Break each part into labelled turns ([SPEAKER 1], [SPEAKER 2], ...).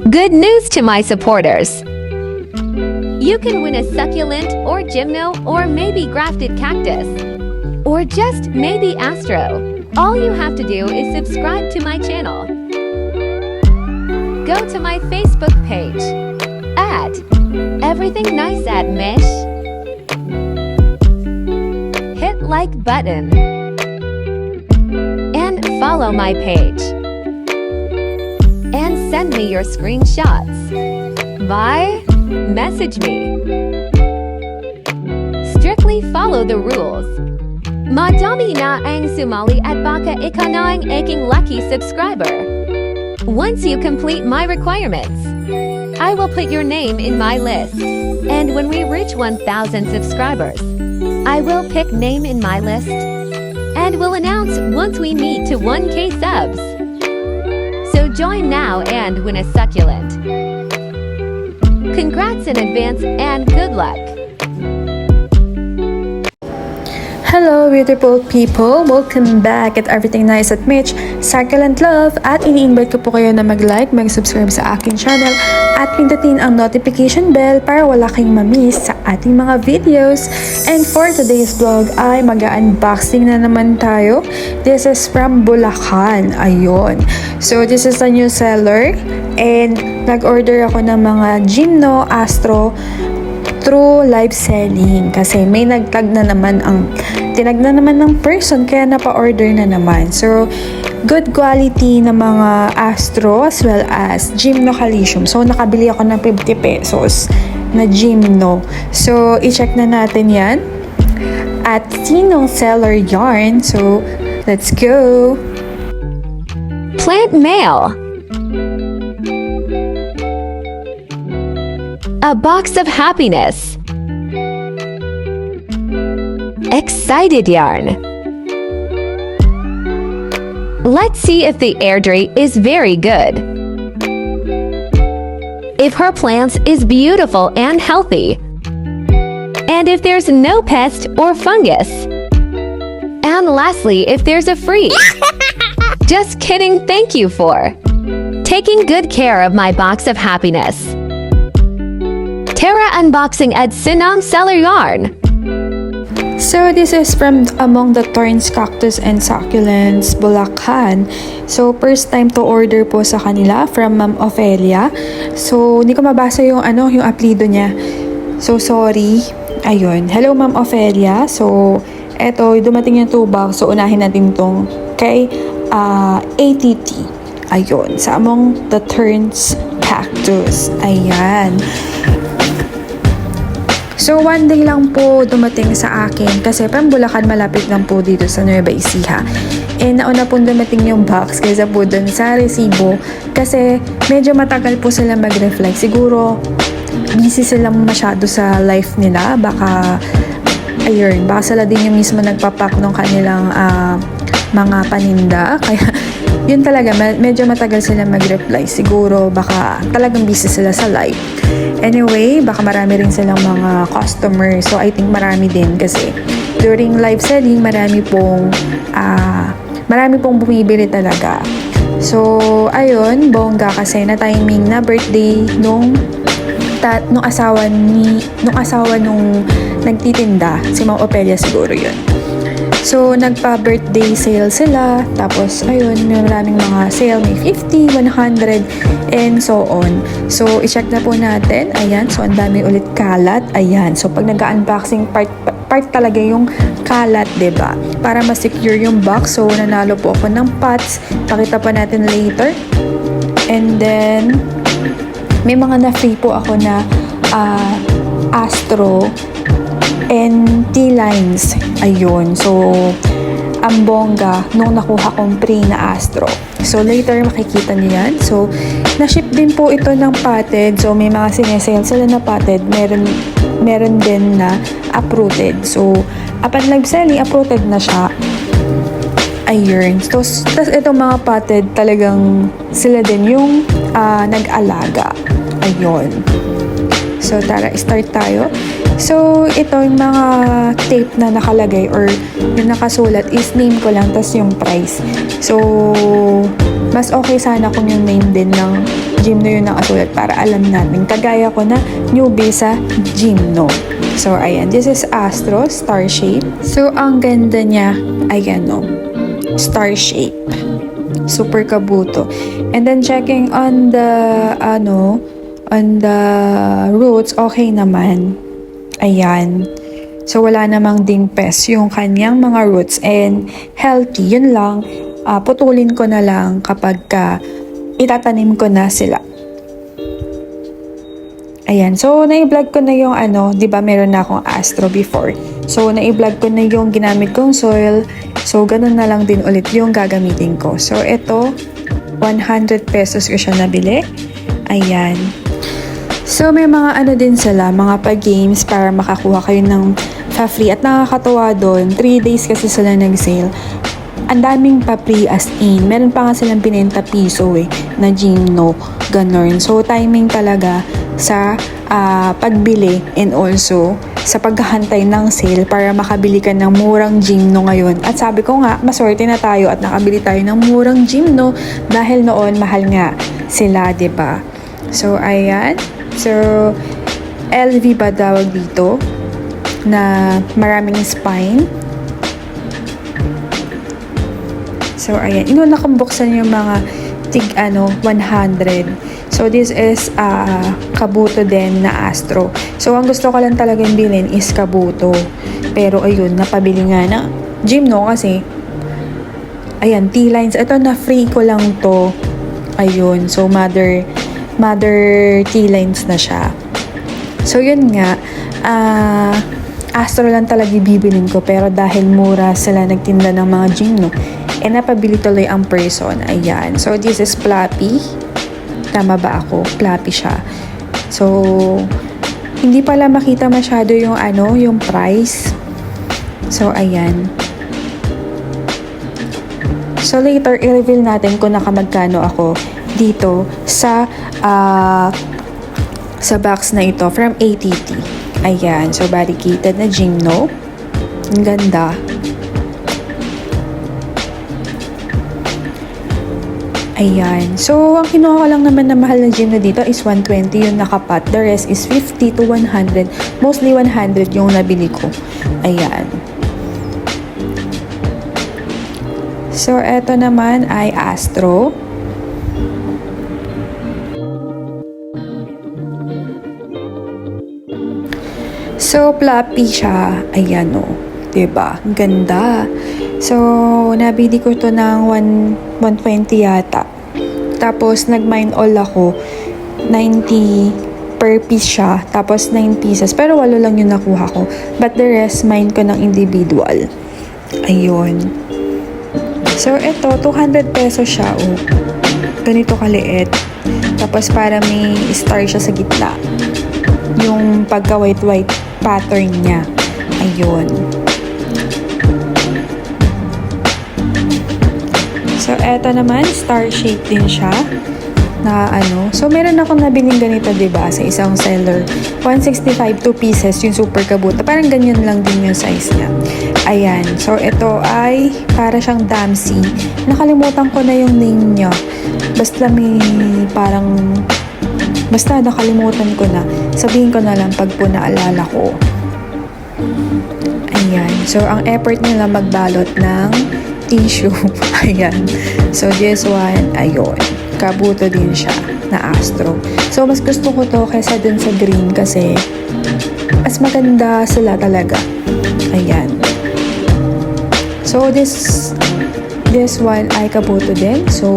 [SPEAKER 1] Good news to my supporters! You can win a succulent or gymno or maybe grafted cactus. Or just maybe astro. All you have to do is subscribe to my channel. Go to my Facebook page at Everything Nice at Mish. Hit like button. And follow my page. And send me your screenshots. Bye. Message me. Strictly follow the rules. Madami na ang sumali at baka ikaw na ang aking lucky subscriber. Once you complete my requirements, I will put your name in my list. And when we reach 1,000 subscribers, I will pick name in my list and will announce once we meet to 1K subs. So join now and win a succulent. Congrats in advance and good luck!
[SPEAKER 2] Hello beautiful people! Welcome back at Everything Nice at Mitch, Succulent Love, at ini-invite ko po kayo na mag-like, mag-subscribe sa aking channel at pindutin ang notification bell para wala kayong mamiss sa ating mga videos. And for today's vlog ay mag-unboxing na naman tayo. This is from Bulacan. Ayun. So this is a new seller and nag-order ako ng mga Gymno, Astro through live selling kasi may tinag na naman ng person kaya napa-order na naman. So good quality na mga Astro as well as Gymno Calcium. So nakabili ako ng 50 pesos na Gymno. So i-check na natin yan at sinong seller yarn. So let's go!
[SPEAKER 1] Plant Mail. A box of happiness. Excited yarn. Let's see if the airdrie is very good. If her plants is beautiful and healthy. And if there's no pest or fungus. And lastly, if there's a free. Just kidding, thank you for taking good care of my box of happiness. Tara Unboxing at Sinong Seller Yarn.
[SPEAKER 2] So this is from Among the Thorns Cactus and Succulents, Bulacan. So first time to order po sa kanila from Ma'am Ofelia. So hindi ko mabasa yung yung apelyido niya. So sorry. Ayun. Hello Ma'am Ofelia. So eto dumating yung 2 box. So unahin natin tong kay ATT. Ayun. Sa Among the Thorns Cactus. Ayan. So, one day lang po dumating sa akin kasi from Bulacan malapit lang po dito sa Nueva Ecija. Nauna po dumating yung box kaysa po dun sa resibo kasi medyo matagal po sila mag-reflect. Siguro, busy sila masyado sa life nila. Baka sila din yung mismo nagpapak ng kanilang mga paninda. Kaya, yun talaga, medyo matagal sila mag-reply. Siguro, baka talagang busy sila sa life. Anyway, baka marami rin silang mga customers. So, I think marami din kasi during live selling, marami pong bumibili talaga. So, ayun, bongga kasi na timing na birthday nung asawa nung nagtitinda, si Ma'am Ofelia siguro yun. So, nagpa-birthday sale sila. Tapos, ayun, may maraming mga sale. May 50, 100, and so on. So, i-check na po natin. Ayan. So, ang dami ulit kalat. Ayan. So, pag nag-unboxing, part talaga yung kalat, diba? Para ma-secure yung box. So, nanalo po ako ng pots. Pakita pa natin later. And then, may mga na-free po ako na Astro and T-lines. Ayun. So, ang bongga nung nakuha kong pre na Astro. So, later makikita niyo yan. So, na-ship din po ito ng potted. So, may mga sinesale sila na potted. Meron din na uprooted. So, upon live selling, uprooted na siya. Ayun. So, tas itong mga potted talagang sila din yung nag-alaga. Ayun. So, tara, start tayo. So, ito yung mga tape na nakalagay or yung nakasulat is name ko lang tas yung price. So, mas okay sana kung yung name din ng Gymno yung nakasulat para alam natin. Kagaya ko na newbie sa Gymno. So, ayan. This is Astro, star shape. So, ang ganda niya, ayan o. Star shape. Super kabuto. And then, checking on the, on the roots, okay naman. Ayan. So, wala namang dingpes yung kanyang mga roots and healthy. Yun lang, putulin ko na lang kapag itatanim ko na sila. Ayan. So, na-vlog ko na yung di ba meron na akong Astro before. So, na-vlog ko na yung ginamit kong soil. So, ganun na lang din ulit yung gagamitin ko. So, ito, 100 pesos ko siya nabili. Ayan. So, may mga din sila, mga pa-games para makakuha kayo ng free. At nakakatawa doon, 3 days kasi sila nag-sale. Ang daming pa-free as in. Meron pa nga silang binenta piso na Gymno. Ganon. So, timing talaga sa pagbili and also sa paghahantay ng sale para makabili ka ng murang Gymno ngayon. At sabi ko nga, maswerte na tayo at nakabili tayo ng murang Gymno dahil noon mahal nga sila, 'di ba? So, ayan. So, LV ba tawag dito na maraming spine. So, ayan. Inuna kong buksan yung mga 100. So, this is Kabuto din na Astro. So, ang gusto ko lang talaga yung bilhin is Kabuto. Pero, ayun, napabili nga na Gymno kasi, ayan, T-lines. Ito, na-free ko lang to. Ayun. So, mother T-lines na siya. So, yun nga. Astro lang talaga bibilin ko. Pero, dahil mura sila nagtinda ng mga Gymno, napabili tuloy ang person. Ayan. So, this is Flappy. Tama ba ako? Flappy siya. So, hindi pala makita masyado yung yung price. So, ayan. So, later, i-reveal natin kung nakamagkano ako dito sa box na ito from ATT. Ayan. So, barricaded na Gymno. Ang ganda. Ayan. So, ang kinuha ko lang naman na mahal na Gymno dito is 120 yung nakapat. The rest is 50 to 100. Mostly 100 yung nabili ko. Ayan. So, eto naman ay Astro. So, Flappy siya. Ayan o. Diba? Ang ganda. So, nabili ko to ng 120 yata. Tapos, nag-mine all ako. 90 per piece siya. Tapos, 9 pieces. Pero, 8 lang yung nakuha ko. But the rest, mine ko ng individual. Ayun. So, ito, 200 pesos siya. Oh. Ganito kaliit. Tapos, para may star siya sa gitna. Yung pagka-white-white pattern niya. Ayun. So, eto naman, star shape din siya na So, meron akong nabiling ganito, diba, sa isang seller. 165, 2 pieces, yung super kabuto. Parang ganyan lang din yung size niya. Ayan. So, ito ay para siyang Damsi. Nakalimutan ko na yung name niya. Basta nakalimutan ko na. Sabihin ko na lang pag po naalala ko. Ayan. So, ang effort nila magbalot ng tissue. Ayan. So, this one, ayun. Kabuto din siya na Astro. So, mas gusto ko to kaysa dun sa green kasi mas maganda sila talaga. Ayan. So, this one ay kabuto din. So,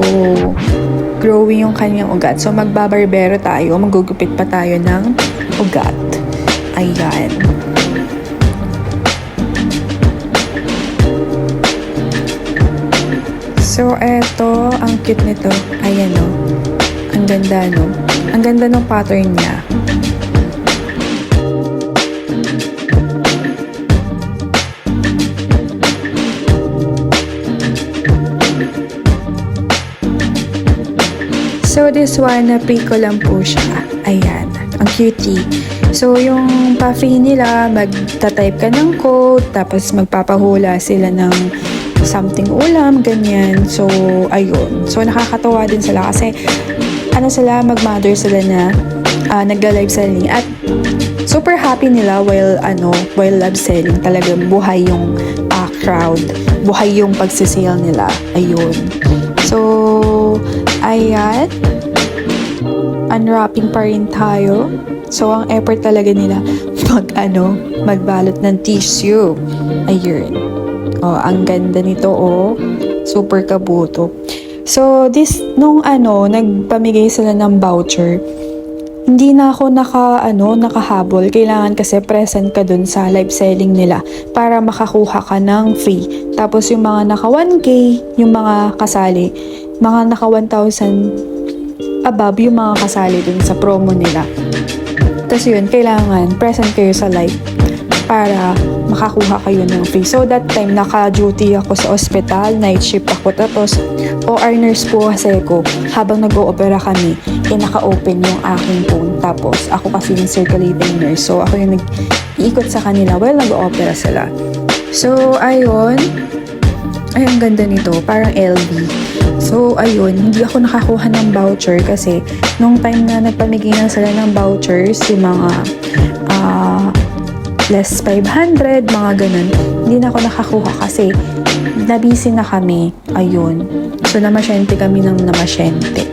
[SPEAKER 2] growing yung kanyang ugat. So, magbabarbero tayo. Magugupit pa tayo ng ugat. Ayan. So, eto, ang cute nito. Ayan, no. Ang ganda, no. Ang ganda ng pattern niya. So, this one, na-free ko lang po siya. Ayan. Ang cutie. So, yung pa-free nila, magta-type ka ng code, tapos magpapahula sila ng something ulam, ganyan. So, ayun. So, nakakatawa din sila kasi ano sila, mag-mother sila na nagla-live selling at super happy nila while live selling. Talagang buhay yung crowd, buhay yung pagsisale nila. Ayun. So, ayan. Unwrapping pa rin tayo. So, ang effort talaga nila magbalot ng tissue. Ayun. Oh, ang ganda nito, oh. Super kabuto. So, nung nagpamigay sila ng voucher, hindi na ako nakahabol. Kailangan kasi present ka dun sa live selling nila para makakuha ka ng free. Tapos yung mga naka 1K, yung mga kasali, mga naka 1,000 above yung mga kasali dun sa promo nila. Tapos yun, kailangan present kayo sa live para makakuha kayo ng free. So that time, naka-duty ako sa ospital, night shift ako. Tapos, OR nurse po kasi ko, habang nag-o-opera kami, naka-open yung aking phone. Tapos, ako kasi yung circulating nurse. So, ako yung nag-iikot sa kanila while nag-o-opera sila. So, ayun. Ay, ang ganda nito. Parang LV. So, ayun. Hindi ako nakakuha ng voucher kasi nung time na nagpamigay na sila ng vouchers, yung mga less 500, mga ganun. Hindi na ako nakakuha kasi nabisi na kami. Ayun. So, namasyente kami ng namasyente.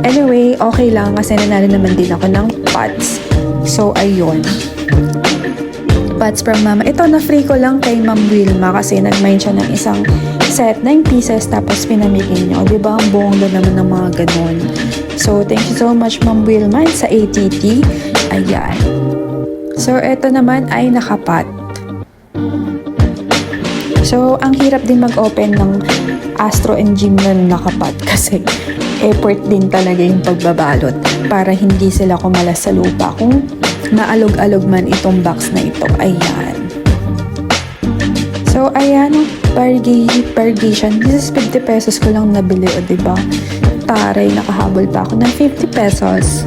[SPEAKER 2] Anyway, okay lang kasi nanalo naman din ako ng pots. So, ayun. Pots from Mama. Ito, na-free ko lang kay Ma'am Wilma kasi nag-mind siya ng isang set, 9 pieces, tapos pinamigay niya. O, diba? Ang bongga naman ng mga ganun. So, thank you so much, Ma'am Wilma, sa ATT. Ayan. So, ito naman ay nakapat. So, ang hirap din mag-open ng Astro and Gym na nakapat kasi effort din talaga yung pagbabalot para hindi sila kumalas sa lupa kung maalog-alog man itong box na ito. Ayan. So, ayan, bargation. This is 50 pesos ko lang nabili, o diba? Taray, nakahabol pa ako ng 50 pesos.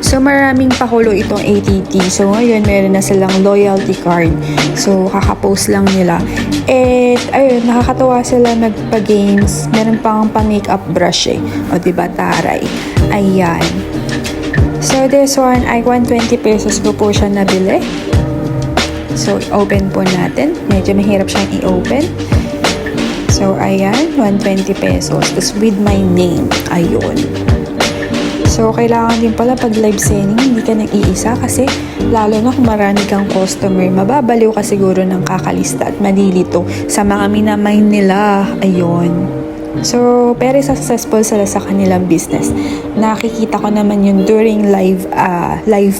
[SPEAKER 2] So, maraming pakulo itong ATT. So, ngayon, meron na silang loyalty card. So, kakapost lang nila. And, ayun, nakakatawa sila magpa-games. Meron pang pa-makeup brush eh. O, diba, taray. Ayan. So, this one ay 120 pesos ko po siya nabili. So, open po natin. Medyo mahirap siyang i-open. So, ayan, 120 pesos. Tapos, with my name. Ayun. So, kailangan din pala pag live selling, hindi ka nag-iisa kasi lalo na kung marami kang customer, mababaliw ka siguro ng kakalista at malilito sa mga minamay nila. Ayun. So, very successful sila sa kanilang business. Nakikita ko naman yun during live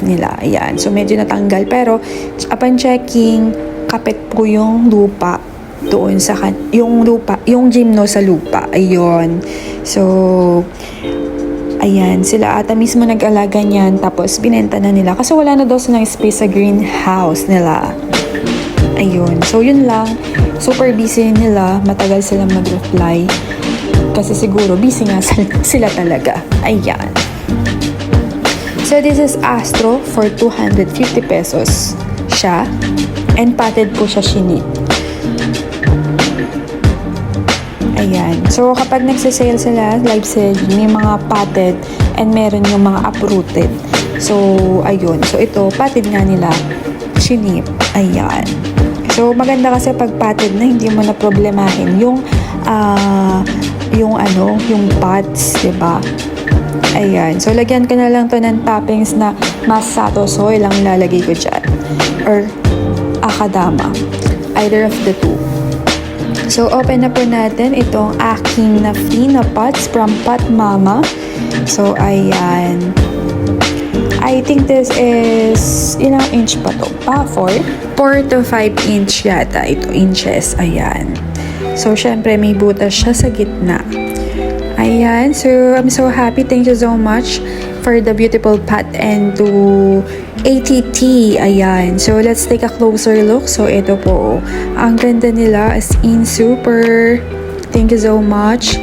[SPEAKER 2] nila. Ayan. So, medyo natanggal. Pero, upon checking, kapit po yung lupa doon sa yung gymno sa lupa. Ayun. So, ayan, sila ata mismo nag-alaga niyan, tapos binenta na nila kasi wala na daw silang space sa greenhouse nila. Ayun, so yun lang, super busy nila, matagal silang mag-reply kasi siguro busy nga sila talaga. Ayan. So this is Astro for 250 pesos siya, and potted po siya shinip. Ayan. So, kapag nagsasale sila, live selling, may mga potted and meron yung mga uprooted. So, ayun. So, ito, potted nga nila, shinip. Ayan. So, maganda kasi pag potted na, hindi mo na problemahin yung pots, diba? Ayan. So, lagyan ko na lang to ng toppings na masato soy lang lalagay ko dyan. Or akadama. Either of the two. So, open na po natin itong aking na free na pots from Pot Mama. So, ayan. I think this is, ilang inch pa to? 4 to 5 inch yata ito, inches. Ayan. So, syempre, may butas siya sa gitna. Ayan. So, I'm so happy. Thank you so much for the beautiful pot and to ATT. Ayan. So, let's take a closer look. So, ito po. Ang ganda nila as in super. Thank you so much.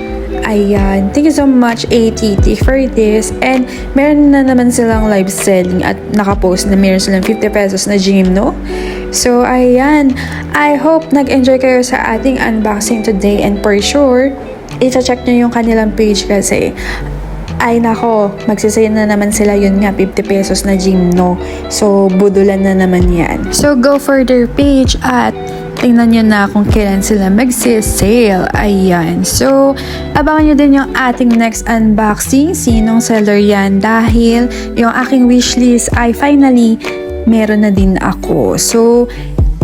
[SPEAKER 2] Ayan. Thank you so much ATT for this. And meron na naman silang live selling at nakapost na meron silang 50 pesos na gymno. So, ayan. I hope nag-enjoy kayo sa ating unboxing today and for sure, i-check nyo yung kanilang page kasi Ay nako, magsisale na naman sila, yun nga, 50 pesos na Gymno. So, budulan na naman yan. So, go for their page at tingnan nyo na kung kailan sila magsisale. Ayan. So, abangan nyo din yung ating next unboxing. Sinong seller yan? Dahil yung aking wishlist ay finally meron na din ako. So,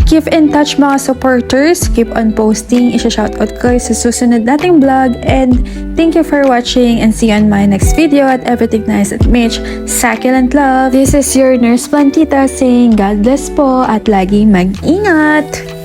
[SPEAKER 2] keep in touch mga supporters. Keep on posting. Isha-shoutout ko sa susunod nating vlog. And thank you for watching and see you on my next video at Everything Nice at Mitch. Succulent love. This is your Nurse Plantita saying God bless po at lagi mag-ingat.